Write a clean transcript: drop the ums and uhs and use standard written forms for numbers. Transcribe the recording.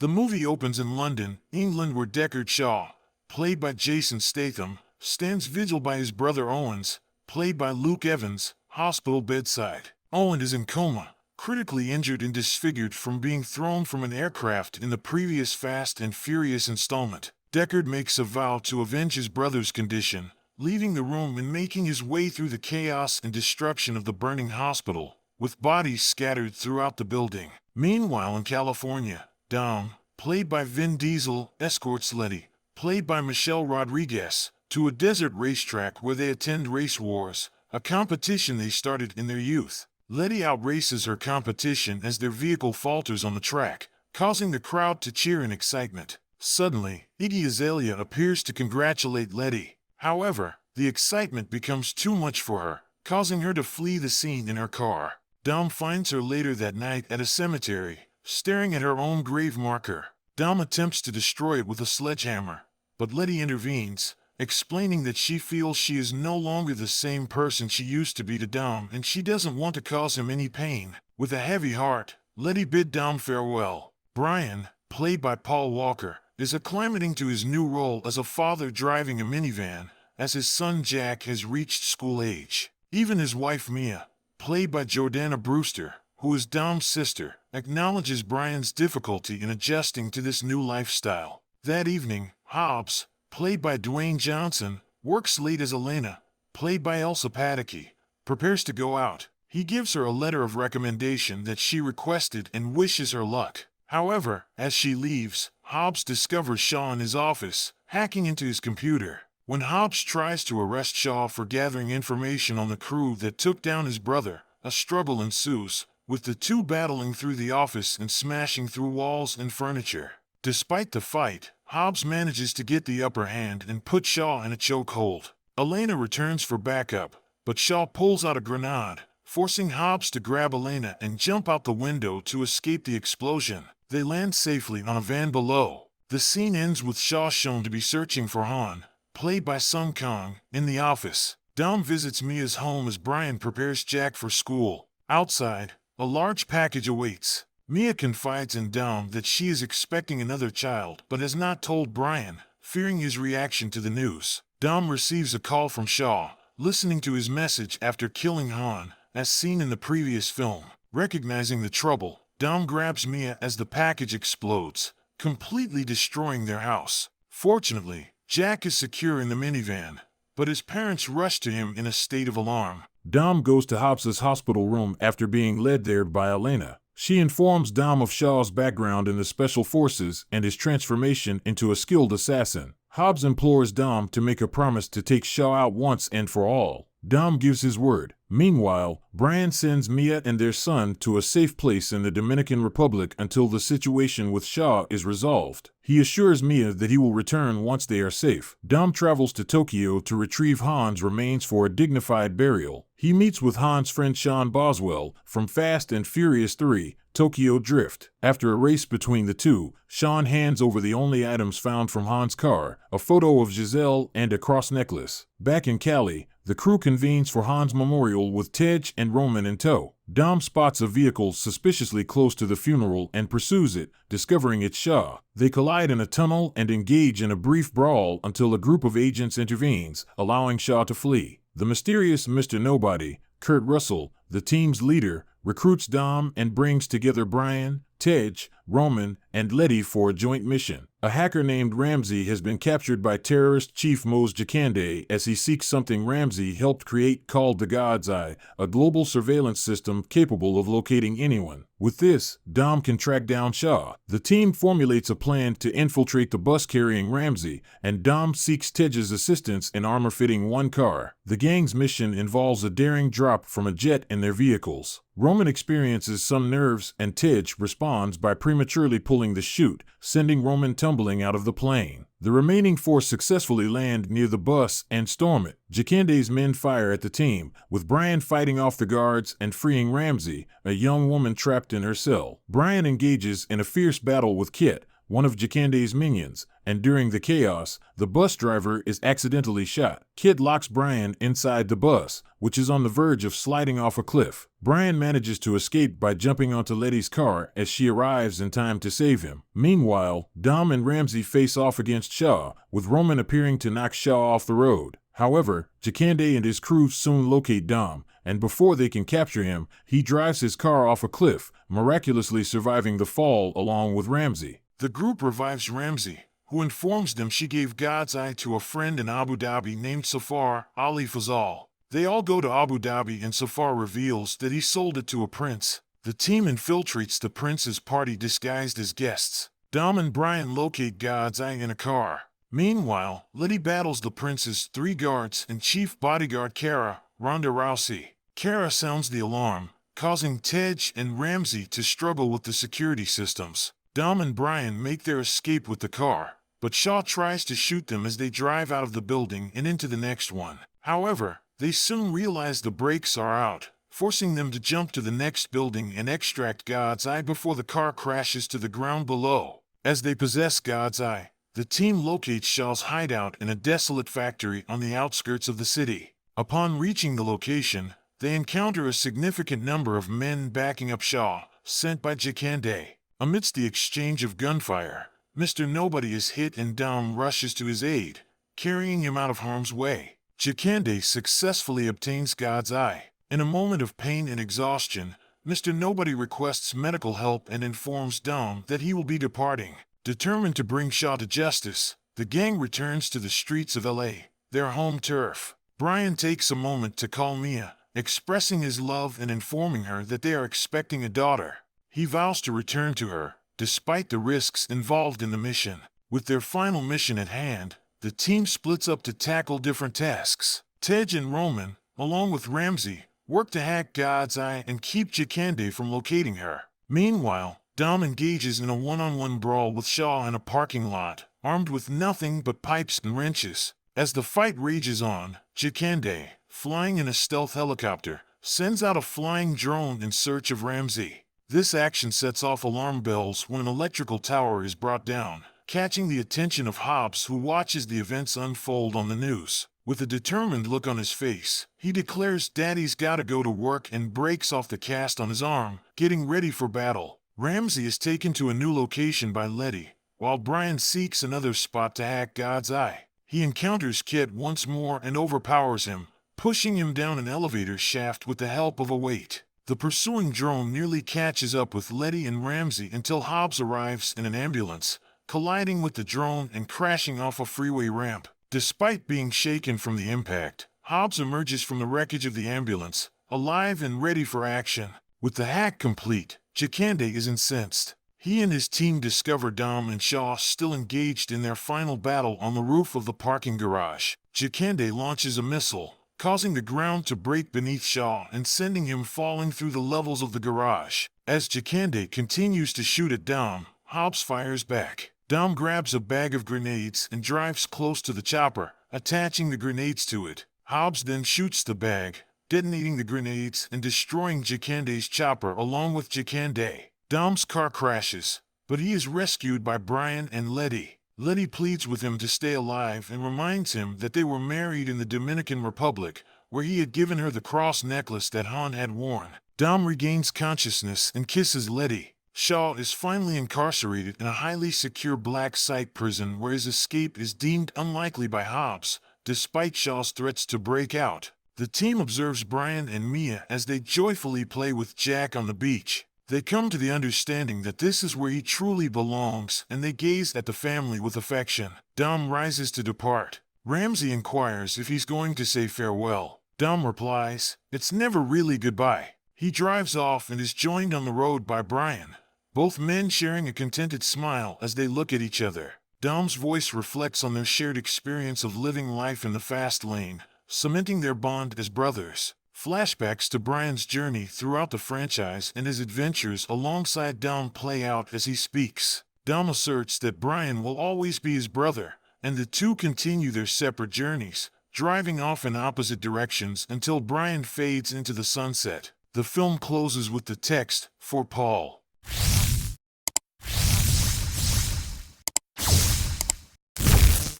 The movie opens in London, England, where Deckard Shaw, played by Jason Statham, stands vigil by his brother Owens, played by Luke Evans, hospital bedside. Owen is in coma, critically injured and disfigured from being thrown from an aircraft in the previous Fast and Furious installment. Deckard makes a vow to avenge his brother's condition, leaving the room and making his way through the chaos and destruction of the burning hospital, with bodies scattered throughout the building. Meanwhile in California, Dom, played by Vin Diesel, escorts Letty, played by Michelle Rodriguez, to a desert racetrack where they attend race wars, a competition they started in their youth. Letty outraces her competition as their vehicle falters on the track, causing the crowd to cheer in excitement. Suddenly, Iggy Azalea appears to congratulate Letty. However, the excitement becomes too much for her, causing her to flee the scene in her car. Dom finds her later that night at a cemetery, staring at her own grave marker. Dom attempts to destroy it with a sledgehammer, but Letty intervenes, explaining that she feels she is no longer the same person she used to be to Dom and she doesn't want to cause him any pain. With a heavy heart, Letty bid Dom farewell. Brian, played by Paul Walker, is acclimating to his new role as a father driving a minivan, as his son Jack has reached school age. Even his wife Mia, played by Jordana Brewster, who is Dom's sister, acknowledges Brian's difficulty in adjusting to this new lifestyle. That evening, Hobbs, played by Dwayne Johnson, works late as Elena, played by Elsa Pataky, prepares to go out. He gives her a letter of recommendation that she requested and wishes her luck. However, as she leaves, Hobbs discovers Shaw in his office, hacking into his computer. When Hobbs tries to arrest Shaw for gathering information on the crew that took down his brother, a struggle ensues, with the two battling through the office and smashing through walls and furniture. Despite the fight, Hobbs manages to get the upper hand and put Shaw in a chokehold. Elena returns for backup, but Shaw pulls out a grenade, forcing Hobbs to grab Elena and jump out the window to escape the explosion. They land safely on a van below. The scene ends with Shaw shown to be searching for Han, played by Sung Kang, in the office. Dom visits Mia's home as Brian prepares Jack for school. Outside, a large package awaits. Mia confides in Dom that she is expecting another child but has not told Brian, fearing his reaction to the news. Dom receives a call from Shaw, listening to his message after killing Han, as seen in the previous film. Recognizing the trouble, Dom grabs Mia as the package explodes, completely destroying their house. Fortunately, Jack is secure in the minivan, but his parents rush to him in a state of alarm. Dom goes to Hobbs' hospital room after being led there by Elena. She informs Dom of Shaw's background in the Special Forces and his transformation into a skilled assassin. Hobbs implores Dom to make a promise to take Shaw out once and for all. Dom gives his word. Meanwhile, Brian sends Mia and their son to a safe place in the Dominican Republic until the situation with Shaw is resolved. He assures Mia that he will return once they are safe. Dom travels to Tokyo to retrieve Han's remains for a dignified burial. He meets with Han's friend Sean Boswell from Fast and Furious 3, Tokyo Drift. After a race between the two, Sean hands over the only items found from Han's car, a photo of Giselle and a cross necklace. Back in Cali, the crew convenes for Han's memorial with Tej and Roman in tow. Dom spots a vehicle suspiciously close to the funeral and pursues it, discovering it's Shaw. They collide in a tunnel and engage in a brief brawl until a group of agents intervenes, allowing Shaw to flee. The mysterious Mr. Nobody, Kurt Russell, the team's leader, recruits Dom and brings together Brian, Tej, Roman, and Letty for a joint mission. A hacker named Ramsey has been captured by terrorist chief Mose Jakande as he seeks something Ramsey helped create called the God's Eye, a global surveillance system capable of locating anyone. With this, Dom can track down Shaw. The team formulates a plan to infiltrate the bus carrying Ramsey, and Dom seeks Tej's assistance in armor-fitting one car. The gang's mission involves a daring drop from a jet in their vehicles. Roman experiences some nerves and Tej responds by prematurely pulling the chute, sending Roman tumbling out of the plane. The remaining four successfully land near the bus and storm it. Jakande's men fire at the team, with Brian fighting off the guards and freeing Ramsey, a young woman trapped in her cell. Brian engages in a fierce battle with Kit, one of Jacande's minions, and during the chaos, the bus driver is accidentally shot. Kid locks Brian inside the bus, which is on the verge of sliding off a cliff. Brian manages to escape by jumping onto Letty's car as she arrives in time to save him. Meanwhile, Dom and Ramsey face off against Shaw, with Roman appearing to knock Shaw off the road. However, Jacande and his crew soon locate Dom, and before they can capture him, he drives his car off a cliff, miraculously surviving the fall along with Ramsey. The group revives Ramsey, who informs them she gave God's eye to a friend in Abu Dhabi named Safar Ali Fazal. They all go to Abu Dhabi and Safar reveals that he sold it to a prince. The team infiltrates the prince's party disguised as guests. Dom and Brian locate God's eye in a car. Meanwhile, Letty battles the prince's 3 guards and chief bodyguard Kara, Ronda Rousey. Kara sounds the alarm, causing Tej and Ramsey to struggle with the security systems. Dom and Brian make their escape with the car, but Shaw tries to shoot them as they drive out of the building and into the next one. However, they soon realize the brakes are out, forcing them to jump to the next building and extract God's eye before the car crashes to the ground below. As they possess God's eye, the team locates Shaw's hideout in a desolate factory on the outskirts of the city. Upon reaching the location, they encounter a significant number of men backing up Shaw, sent by Jacande. Amidst the exchange of gunfire, Mr. Nobody is hit and Dom rushes to his aid, carrying him out of harm's way. Jacande successfully obtains God's eye. In a moment of pain and exhaustion, Mr. Nobody requests medical help and informs Dom that he will be departing. Determined to bring Shaw to justice, the gang returns to the streets of LA, their home turf. Brian takes a moment to call Mia, expressing his love and informing her that they are expecting a daughter. He vows to return to her, despite the risks involved in the mission. With their final mission at hand, the team splits up to tackle different tasks. Tej and Roman, along with Ramsey, work to hack God's eye and keep Jacande from locating her. Meanwhile, Dom engages in a one-on-one brawl with Shaw in a parking lot, armed with nothing but pipes and wrenches. As the fight rages on, Jacande, flying in a stealth helicopter, sends out a flying drone in search of Ramsey. This action sets off alarm bells when an electrical tower is brought down, catching the attention of Hobbs, who watches the events unfold on the news. With a determined look on his face, he declares Daddy's gotta go to work and breaks off the cast on his arm, getting ready for battle. Ramsey is taken to a new location by Letty, while Brian seeks another spot to hack God's eye. He encounters Kit once more and overpowers him, pushing him down an elevator shaft with the help of a weight. The pursuing drone nearly catches up with Letty and Ramsey until Hobbs arrives in an ambulance, colliding with the drone and crashing off a freeway ramp. Despite being shaken from the impact, Hobbs emerges from the wreckage of the ambulance, alive and ready for action. With the hack complete, Jacande is incensed. He and his team discover Dom and Shaw still engaged in their final battle on the roof of the parking garage. Jacande launches a missile, causing the ground to break beneath Shaw and sending him falling through the levels of the garage. As Jacande continues to shoot at Dom, Hobbs fires back. Dom grabs a bag of grenades and drives close to the chopper, attaching the grenades to it. Hobbs then shoots the bag, detonating the grenades and destroying Jacande's chopper along with Jacande. Dom's car crashes, but he is rescued by Brian and Letty. Letty pleads with him to stay alive and reminds him that they were married in the Dominican Republic, where he had given her the cross necklace that Han had worn. Dom regains consciousness and kisses Letty. Shaw is finally incarcerated in a highly secure black site prison where his escape is deemed unlikely by Hobbs, despite Shaw's threats to break out. The team observes Brian and Mia as they joyfully play with Jack on the beach. They come to the understanding that this is where he truly belongs, and they gaze at the family with affection. Dom rises to depart. Ramsey inquires if he's going to say farewell. Dom replies, "It's never really goodbye." He drives off and is joined on the road by Brian, both men sharing a contented smile as they look at each other. Dom's voice reflects on their shared experience of living life in the fast lane, cementing their bond as brothers. Flashbacks to Brian's journey throughout the franchise and his adventures alongside Dom play out as he speaks. Dom asserts that Brian will always be his brother, and the two continue their separate journeys, driving off in opposite directions until Brian fades into the sunset. The film closes with the text, "For Paul."